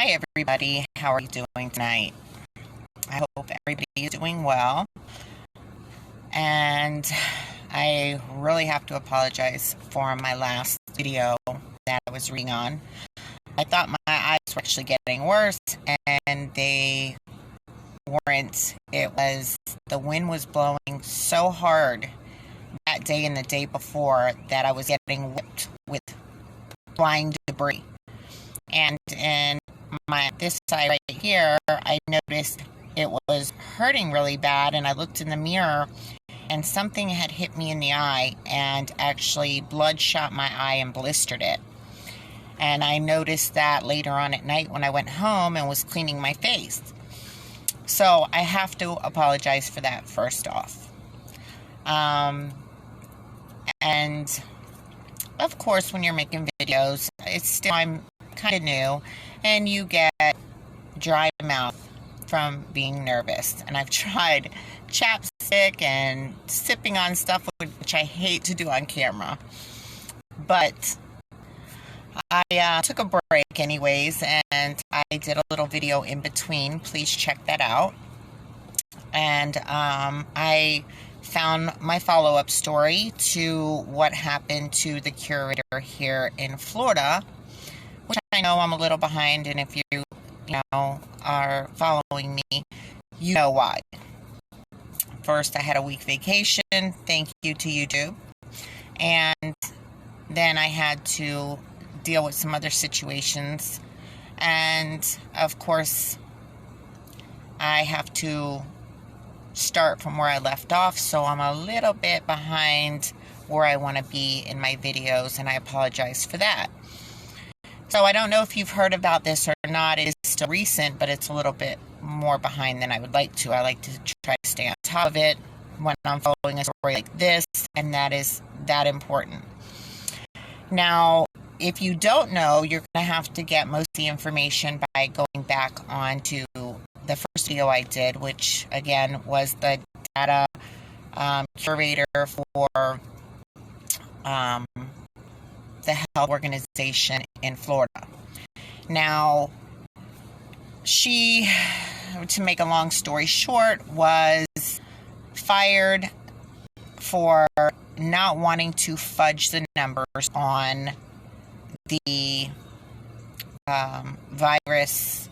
Hi everybody, how are you doing tonight? I hope everybody is doing well. And I really have to apologize for my last video that I was reading on. I thought my eyes were actually getting worse, and they weren't. The wind was blowing so hard that day and the day before that I was getting whipped with flying debris. And in this side right here, I noticed it was hurting really bad, and I looked in the mirror and something had hit me in the eye and actually bloodshot my eye and blistered it. And I noticed that later on at night when I went home and was cleaning my face. So I have to apologize for that first off. And of course, when you're making videos, I'm kind of new, and you get dry mouth from being nervous. And I've tried chapstick and sipping on stuff, which I hate to do on camera. But I took a break anyways, and I did a little video in between. Please check that out. And I found my follow-up story to what happened to the curator here in Florida, which I know I'm a little behind, and if you are following me, you know why. First, I had a week vacation, thank you to YouTube, and then I had to deal with some other situations, and of course, I have to start from where I left off, so I'm a little bit behind where I want to be in my videos, and I apologize for that. So I don't know if you've heard about this or not. It is still recent, but it's a little bit more behind than I would like to. I like to try to stay on top of it when I'm following a story like this, and that is that important. Now, if you don't know, you're going to have to get most of the information by going back onto the first video I did, which again was the data curator for the health organization in Florida. Now, she, to make a long story short, was fired for not wanting to fudge the numbers on the virus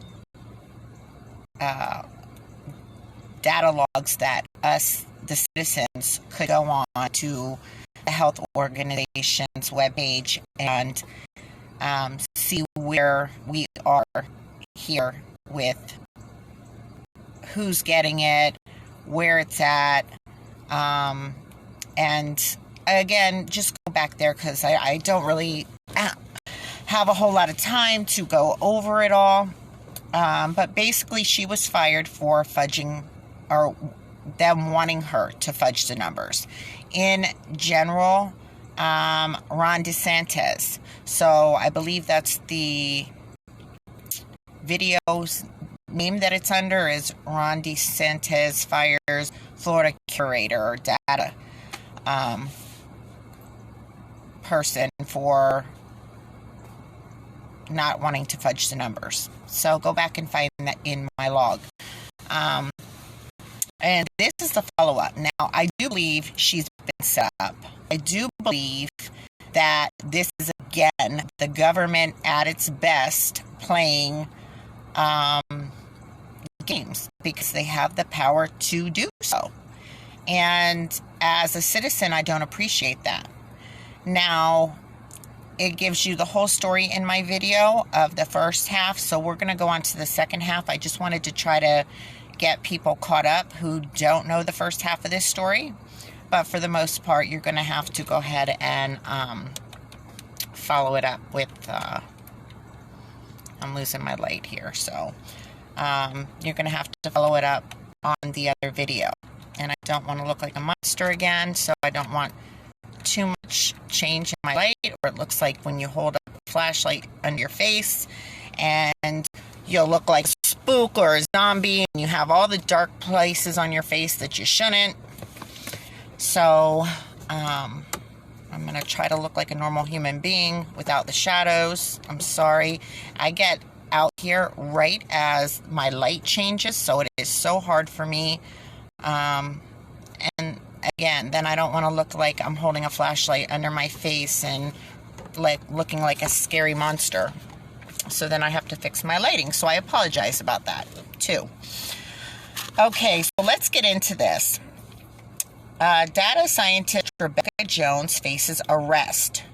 data logs that us, the citizens, could go on to the health organization's webpage and see where we are here with who's getting it, where it's at, and again, just go back there because I don't really have a whole lot of time to go over it all. But basically, she was fired for fudging, or them wanting her to fudge the numbers. In general, Ron DeSantis. So I believe that's the video's name that it's under is Ron DeSantis fires Florida curator or data person for not wanting to fudge the numbers. So go back and find that in my log. And this is the follow-up. Now, I do believe she's been set up. I do believe that this is, again, the government at its best playing games because they have the power to do so. And as a citizen, I don't appreciate that. Now, it gives you the whole story in my video of the first half, so we're going to go on to the second half. I just wanted to try to get people caught up who don't know the first half of this story, but for the most part, you're going to have to go ahead and follow it up with, I'm losing my light here, so you're going to have to follow it up on the other video, and I don't want to look like a monster again, so I don't want too much change in my light, or it looks like when you hold up a flashlight under your face and you'll look like a spook or a zombie and you have all the dark places on your face that you shouldn't. So I'm going to try to look like a normal human being without the shadows. I'm sorry. I get out here right as my light changes, so it is so hard for me. And again, then I don't want to look like I'm holding a flashlight under my face and like looking like a scary monster. So then I have to fix my lighting. So I apologize about that too. Okay, so let's get into this. Data scientist Rebecca Jones faces arrest,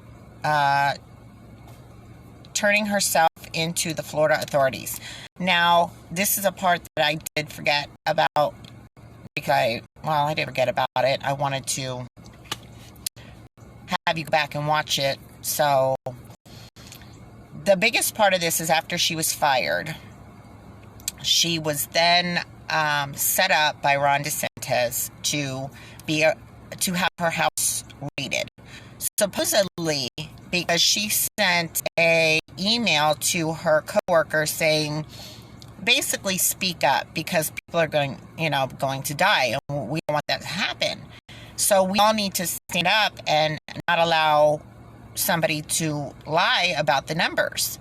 turning herself into the Florida authorities. Now, this is a part that I did forget about because I didn't forget about it. I wanted to have you go back and watch it. So, the biggest part of this is after she was fired, she was then set up by Ron DeSantis to have her house raided. Supposedly, because she sent a email to her coworkers saying, basically speak up because people are going to die, and we don't want that to happen. So we all need to stand up and not allow somebody to lie about the numbers.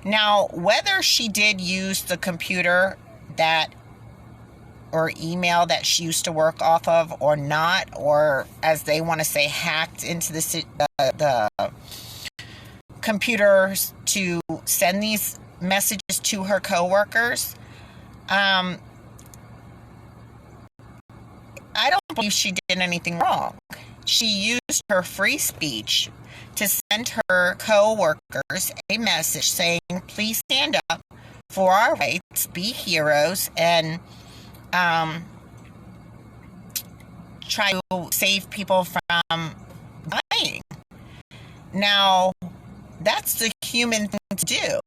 Now, whether she did use the computer or email that she used to work off of or not, or as they want to say, hacked into the computers to send these messages to her coworkers, I don't believe she did anything wrong. She used her free speech to send her co-workers a message saying, please stand up for our rights, be heroes, and try to save people from dying. Now, that's the human thing to do.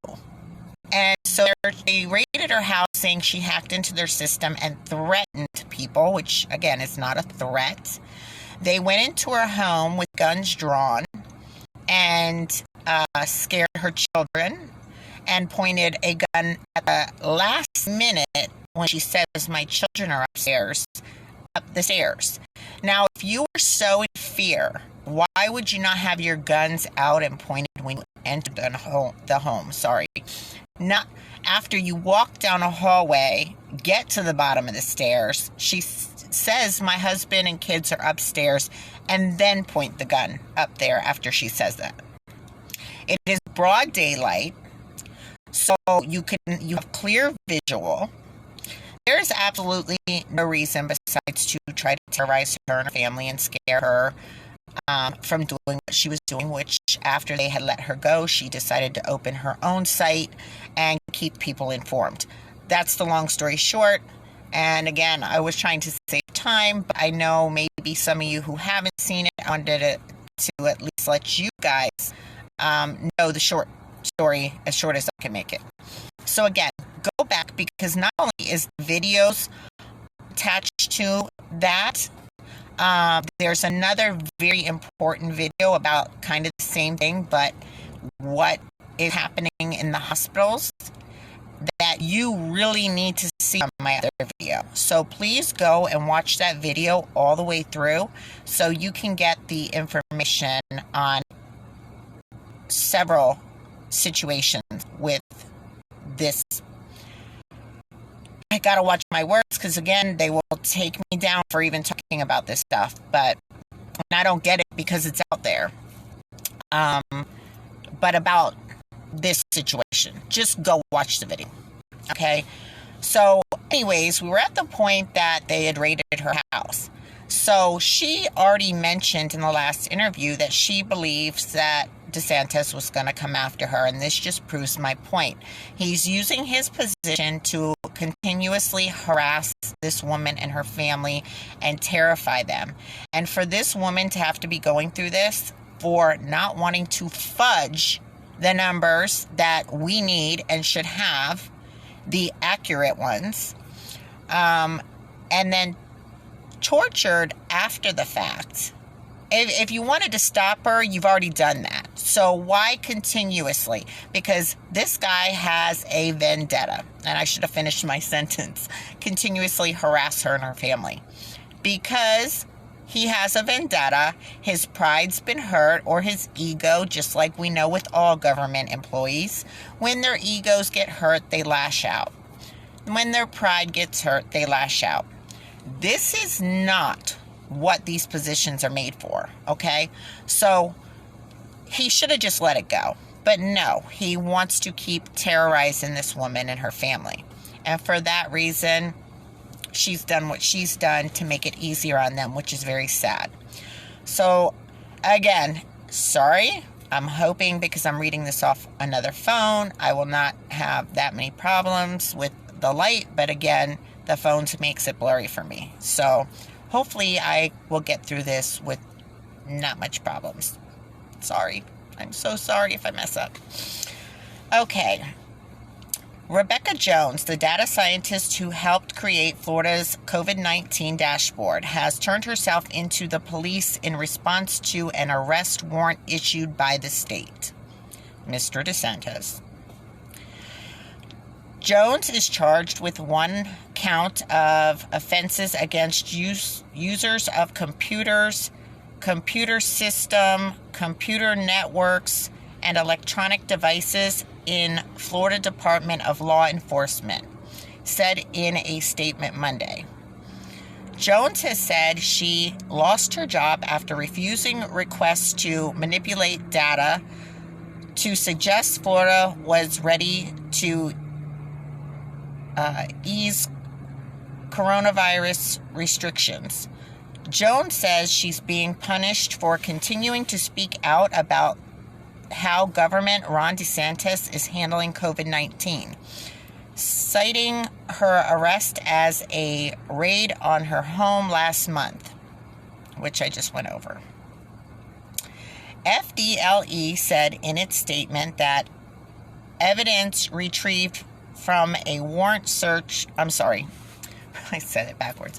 And so they raided her house saying she hacked into their system and threatened people, which, again, is not a threat. They went into her home with guns drawn and scared her children and pointed a gun at the last minute when she says, my children are up the stairs. Now, if you were so in fear, why would you not have your guns out and pointed when you entered the home? Not after you walk down a hallway, get to the bottom of the stairs. She says, my husband and kids are upstairs, and then point the gun up there after she says that. It is broad daylight, so you have clear visual. There's absolutely no reason besides to try to terrorize her and her family and scare her from doing what she was doing, which after they had let her go, she decided to open her own site and keep people informed. That's the long story short. And again, I was trying to save time, but I know maybe some of you who haven't seen it, I wanted to at least let you guys know the short story as short as I can make it. So again, go back, because not only is the videos attached to that, there's another very important video about kind of the same thing, but what is happening in the hospitals that you really need to see on my other video. So please go and watch that video all the way through so you can get the information on several situations with this. I gotta watch my words because, again, they will take me down for even talking about this stuff, but I don't get it because it's out there. But about this situation, just go watch the video. Okay? So, anyways, we were at the point that they had raided her house. So, she already mentioned in the last interview that she believes that DeSantis was going to come after her, and this just proves my point. He's using his position to continuously harass this woman and her family and terrify them. And for this woman to have to be going through this for not wanting to fudge the numbers that we need and should have, the accurate ones, and then tortured after the fact. If you wanted to stop her, you've already done that. So why continuously? Because this guy has a vendetta. And I should have finished my sentence. Continuously harass her and her family. Because He has a vendetta. His pride's been hurt, or his ego, just like we know with all government employees. When their egos get hurt, they lash out. When their pride gets hurt, they lash out. This is not what these positions are made for, okay? So he should have just let it go. But no, he wants to keep terrorizing this woman and her family. And for that reason, she's done what she's done to make it easier on them, which is very sad. So, again, sorry. I'm hoping, because I'm reading this off another phone, I will not have that many problems with the light. But again, the phone makes it blurry for me. So, hopefully I will get through this with not much problems. Sorry. I'm so sorry if I mess up. Okay. Rebecca Jones, the data scientist who helped create Florida's COVID-19 dashboard, has turned herself into the police in response to an arrest warrant issued by the state. Mr. DeSantis. Jones is charged with one count of offenses against users of computers, computer system, computer networks, and electronic devices in Florida Department of Law Enforcement, said in a statement Monday. Jones has said she lost her job after refusing requests to manipulate data to suggest Florida was ready to ease coronavirus restrictions. Jones says she's being punished for continuing to speak out about how Governor Ron DeSantis is handling COVID-19, citing her arrest as a raid on her home last month, which I just went over. FDLE said in its statement that evidence retrieved from a warrant search, I said it backwards.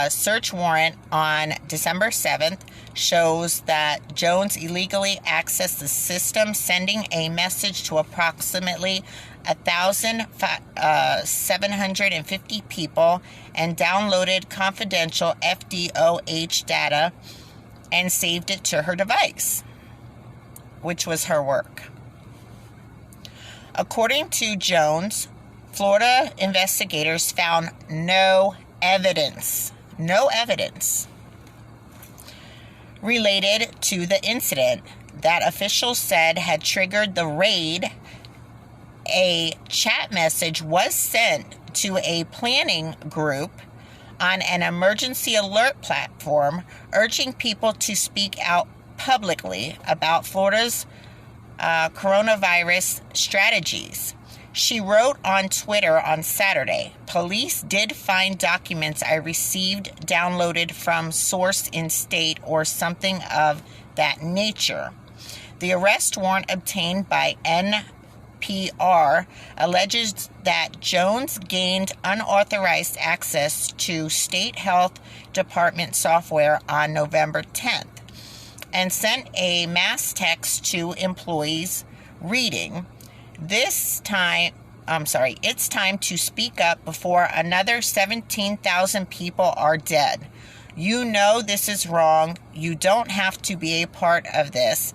Search warrant on December 7th shows that Jones illegally accessed the system, sending a message to approximately 1,750 people, and downloaded confidential FDOH data and saved it to her device, which was her work. According to Jones, Florida investigators found no evidence related to the incident that officials said had triggered the raid. A chat message was sent to a planning group on an emergency alert platform urging people to speak out publicly about Florida's coronavirus strategies. She wrote on Twitter on Saturday, "Police did find documents I received downloaded from source in state or something of that nature." The arrest warrant obtained by NPR alleges that Jones gained unauthorized access to state health department software on November 10th and sent a mass text to employees reading, it's time to speak up before another 17,000 people are dead. You know this is wrong. You don't have to be a part of this.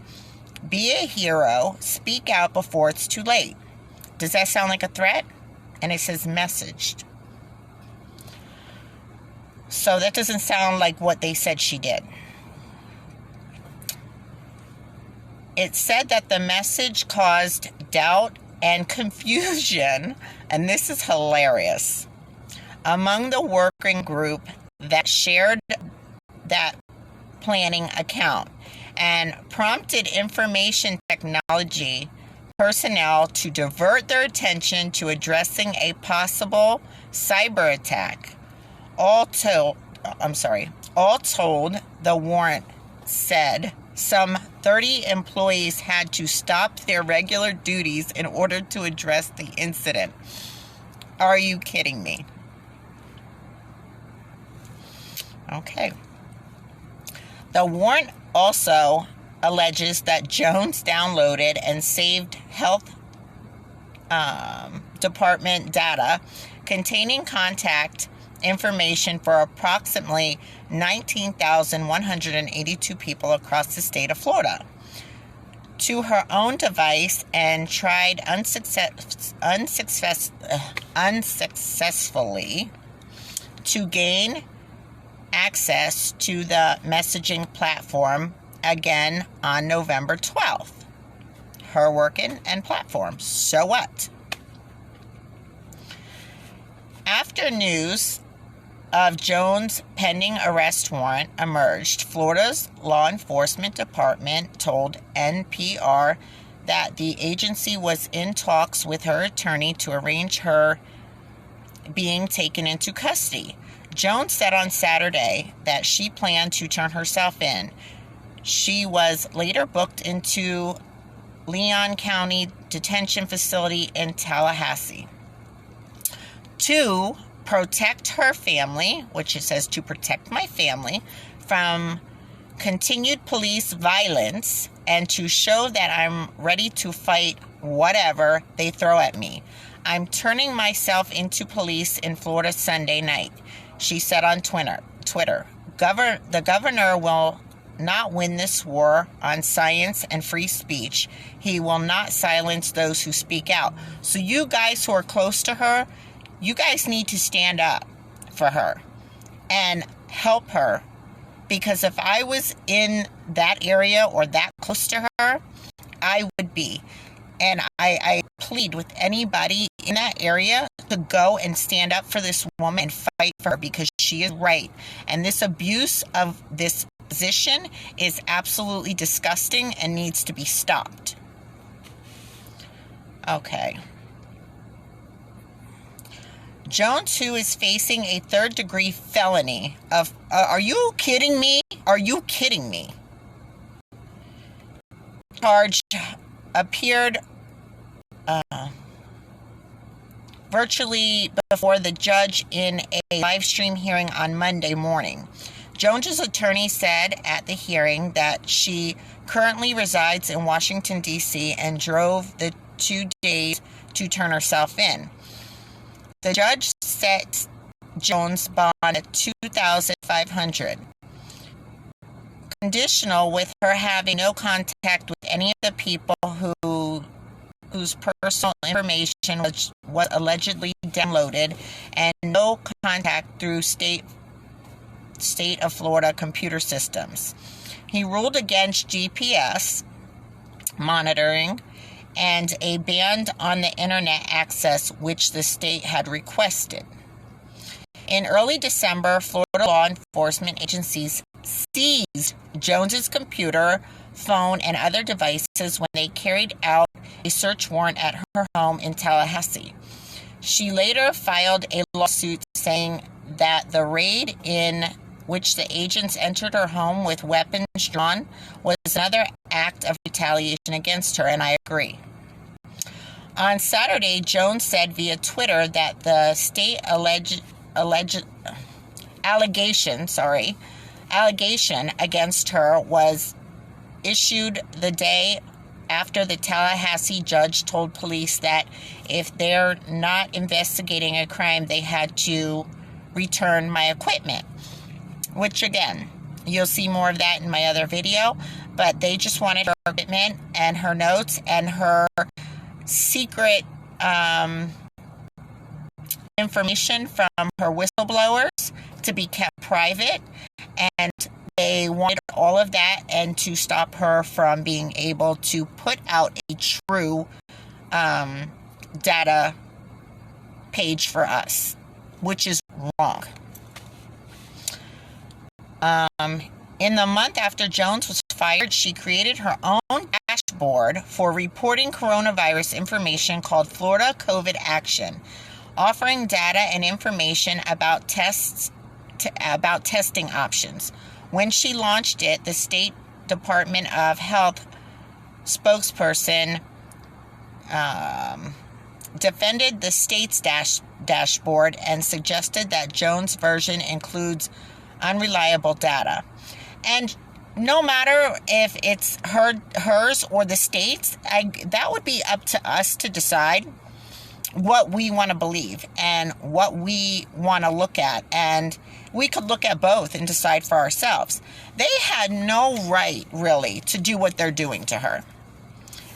Be a hero. Speak out before it's too late. Does that sound like a threat? And it says messaged. So that doesn't sound like what they said she did. It said that the message caused doubt and confusion, and this is hilarious, among the working group that shared that planning account and prompted information technology personnel to divert their attention to addressing a possible cyber attack. All told, the warrant said some 30 employees had to stop their regular duties in order to address the incident. Are you kidding me? Okay. The warrant also alleges that Jones downloaded and saved health department data containing contact information for approximately 19,182 people across the state of Florida to her own device and tried unsuccessfully to gain access to the messaging platform again on November 12th. Her working and platform. So what? After news of Jones' pending arrest warrant emerged, Florida's law enforcement department told NPR that the agency was in talks with her attorney to arrange her being taken into custody. Jones said on Saturday that she planned to turn herself in. She was later booked into Leon County Detention Facility in Tallahassee. To protect her family, which it says to protect my family, from continued police violence and to show that I'm ready to fight whatever they throw at me. I'm turning myself into police in Florida Sunday night, she said on Twitter. The governor will not win this war on science and free speech. He will not silence those who speak out. So you guys who are close to her, you guys need to stand up for her and help her. Because if I was in that area or that close to her, I would be. And I plead with anybody in that area to go and stand up for this woman and fight for her because she is right. And this abuse of this position is absolutely disgusting and needs to be stopped. Okay. Jones, who is facing a third-degree felony of... are you kidding me? Are you kidding me? Charge appeared virtually before the judge in a live stream hearing on Monday morning. Jones's attorney said at the hearing that she currently resides in Washington, D.C. and drove the 2 days to turn herself in. The judge set Jones' bond at $2,500, conditional with her having no contact with any of the people whose personal information was allegedly downloaded, and no contact through state of Florida computer systems. He ruled against GPS monitoring and a ban on the internet access, which the state had requested. In early December, Florida law enforcement agencies seized Jones's computer, phone, and other devices when they carried out a search warrant at her home in Tallahassee. She later filed a lawsuit saying that the raid, in which the agents entered her home with weapons drawn, was another act of retaliation against her, and I agree. On Saturday, Jones said via Twitter that the state allegation against her was issued the day after the Tallahassee judge told police that if they're not investigating a crime, they had to return my equipment. Which, again, you'll see more of that in my other video. But they just wanted her equipment and her notes and her secret information from her whistleblowers to be kept private. And they wanted all of that and to stop her from being able to put out a true data page for us, which is wrong. In the month after Jones was fired, she created her own dashboard for reporting coronavirus information called Florida COVID Action, offering data and information about testing options. When she launched it, the State Department of Health spokesperson defended the state's dashboard and suggested that Jones' version includes unreliable data. And no matter if it's hers or the state's, that would be up to us to decide. what we want to believe and what we want to look at. And we could look at both and decide for ourselves. They had no right, really, to do what they're doing to her.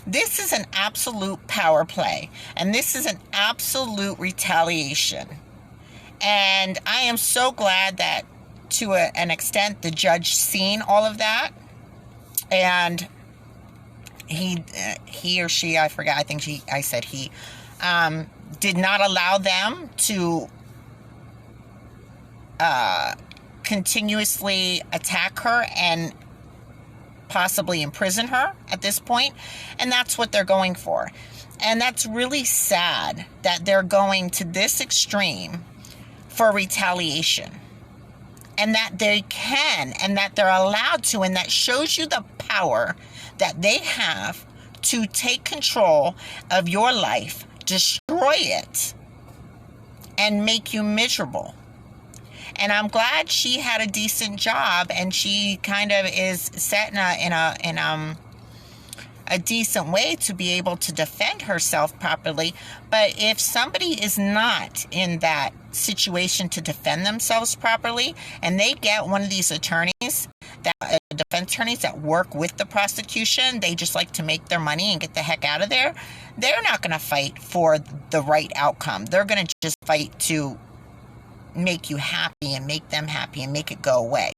This is an absolute power play, and this is an absolute retaliation. And I am so glad that, to an extent, the judge seen all of that, and he or she, I forgot, I think I said he, did not allow them to continuously attack her and possibly imprison her at this point. And that's what they're going for. And that's really sad that they're going to this extreme for retaliation. And that they can, and that they're allowed to, and that shows you the power that they have to take control of your life, destroy it, and make you miserable. And I'm glad she had a decent job, and she kind of is set in a decent way to be able to defend herself properly. But if somebody is not in that situation to defend themselves properly, and they get one of these attorneys, that defense attorneys that work with the prosecution, they just like to make their money and get the heck out of there. They're not going to fight for the right outcome. They're going to just fight to make you happy and make them happy and make it go away.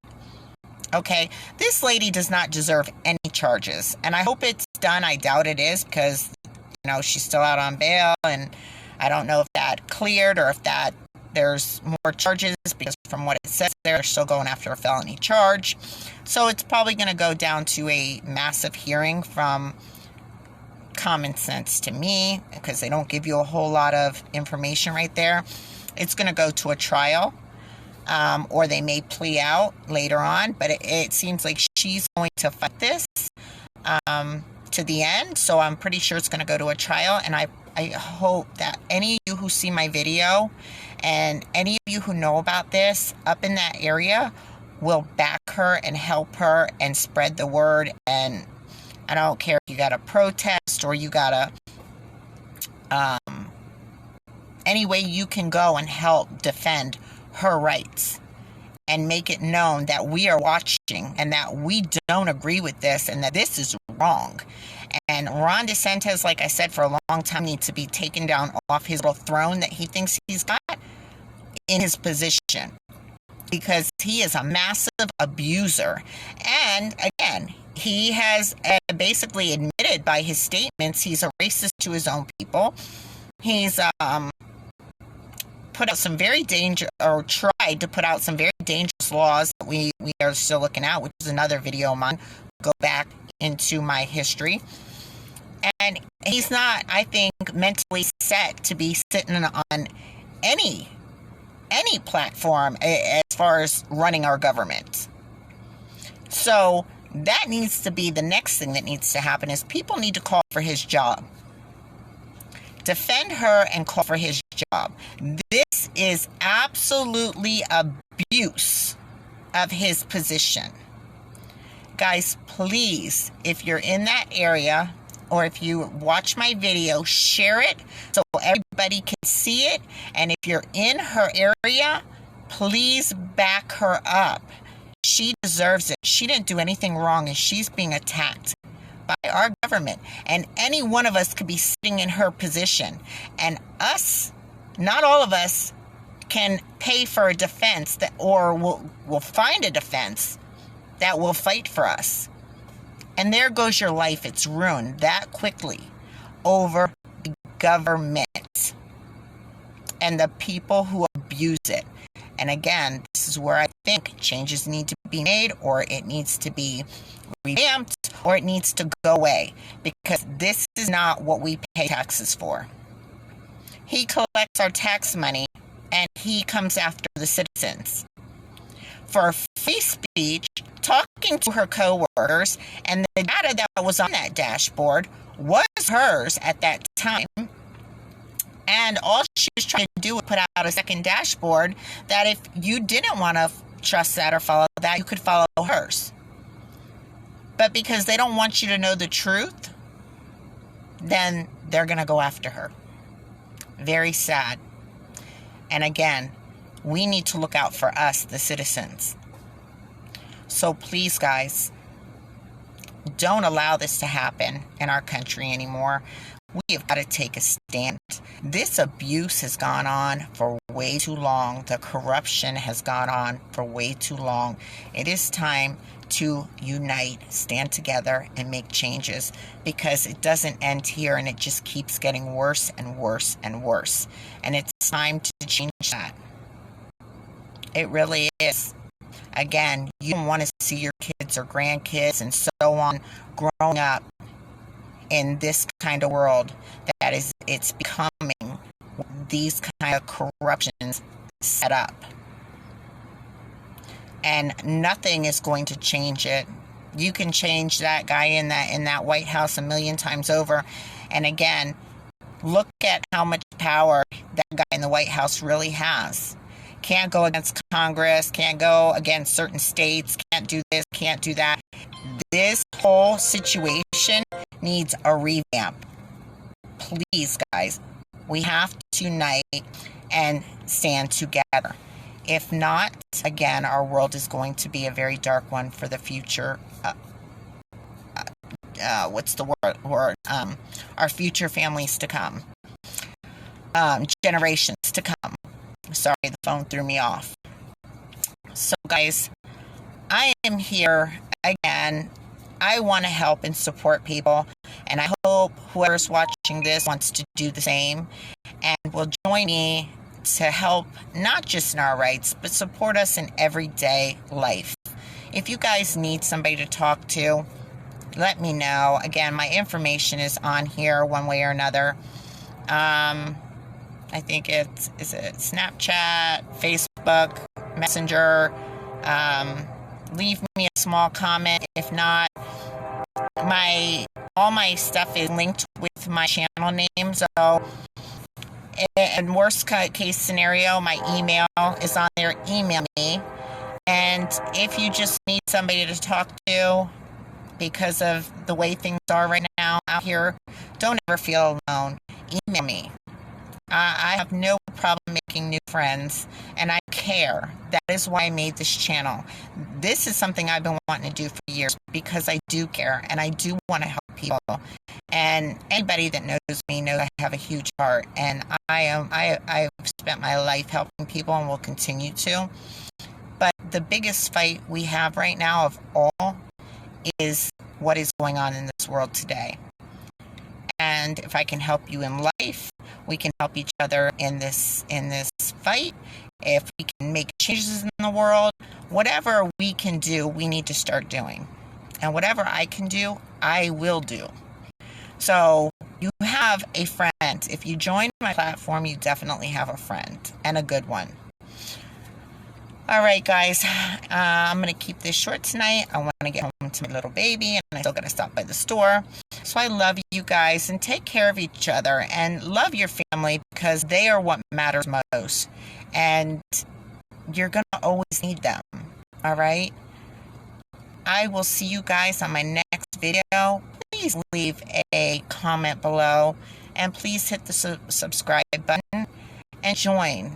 Okay, this lady does not deserve any charges, and I hope it's done. I doubt it is, because she's still out on bail, and I don't know if that cleared or if that there's more charges, because from what it says they're still going after a felony charge. So it's probably going to go down to a massive hearing, from common sense to me, because they don't give you a whole lot of information right there. It's going to go to a trial, or they may plea out later on, but it seems like she's going to fight this to the end. So I'm pretty sure it's going to go to a trial, and I hope that any of you who see my video and any of you who know about this up in that area will back her and help her and spread the word. And I don't care if you got to protest or you got to any way you can go and help defend her rights and make it known that we are watching and that we don't agree with this and that this is wrong. And Ron DeSantis, like I said, for a long time, needs to be taken down off his little throne that he thinks he's got in his position, because he is a massive abuser. And again, he has basically admitted by his statements he's a racist to his own people. He's put out some very tried to put out some very dangerous laws that we are still looking at, which is another video of mine. Go back into my history. And he's not, I think, mentally set to be sitting on any platform as far as running our government. So that needs to be the next thing that needs to happen, is people need to call for his job. Defend her and call for his job. This is absolutely abuse of his position. Guys, please, if you're in that area or if you watch my video, share it so everybody can see it. And if you're in her area, please back her up. She deserves it. She didn't do anything wrong, and she's being attacked by our government. And any one of us could be sitting in her position. And us, not all of us, can pay for a defense or will find a defense that will fight for us. And there goes your life. It's ruined that quickly over the government and the people who abuse it. And again, this is where I think changes need to be made, or it needs to be revamped, or it needs to go away, because this is not what we pay taxes for. He collects our tax money, and he comes after the citizens for free speech, talking to her co-workers, and the data that was on that dashboard was hers at that time. And all she was trying to do was put out a second dashboard that if you didn't want to trust that or follow that, you could follow hers. But because they don't want you to know the truth, then they're going to go after her. Very sad. And again, we need to look out for us, the citizens. So please, guys, don't allow this to happen in our country anymore. We have got to take a stand. This abuse has gone on for way too long. The corruption has gone on for way too long. It is time to unite, stand together, and make changes, because it doesn't end here and it just keeps getting worse and worse and worse. And it's time to change that. It really is. Again, you don't want to see your kids or grandkids and so on growing up in this kind of world that it's becoming these kind of corruptions set up. And nothing is going to change it. You can change that guy in that White House a million times over. And again, look at how much power that guy in the White House really has. Can't go against Congress, can't go against certain states, can't do this, can't do that. This whole situation needs a revamp. Please, guys, we have to unite and stand together. If not, again, our world is going to be a very dark one for the future. What's the word? Our future families to come. Generations to come. Sorry, the phone threw me off. So, guys, I am here again. I want to help and support people, and I hope whoever's watching this wants to do the same and will join me to help not just in our rights, but support us in everyday life. If you guys need somebody to talk to, let me know. Again, my information is on here one way or another. I think it's Snapchat, Facebook, Messenger. Leave me a small comment. If not, all my stuff is linked with my channel name. So, in worst case scenario, my email is on there. Email me. And if you just need somebody to talk to because of the way things are right now out here, don't ever feel alone. Email me. I have no problem making new friends, and I care. That is why I made this channel. This is something I've been wanting to do for years because I do care, and I do want to help people. And anybody that knows me knows I have a huge heart, and I've spent my life helping people and will continue to. But the biggest fight we have right now of all is what is going on in this world today. And if I can help you in life, we can help each other in this fight. If we can make changes in the world, whatever we can do, we need to start doing. And whatever I can do, I will do. So you have a friend. If you join my platform, you definitely have a friend, and a good one. All right, guys, I'm going to keep this short tonight. I want to get home to my little baby, and I still got to stop by the store. So I love you guys, and take care of each other, and love your family, because they are what matters most. And you're going to always need them, all right? I will see you guys on my next video. Please leave a comment below, and please hit the subscribe button and join.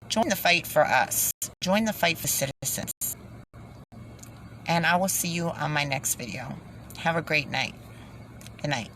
Join the fight for us. Join the fight for citizens. And I will see you on my next video. Have a great night. Good night.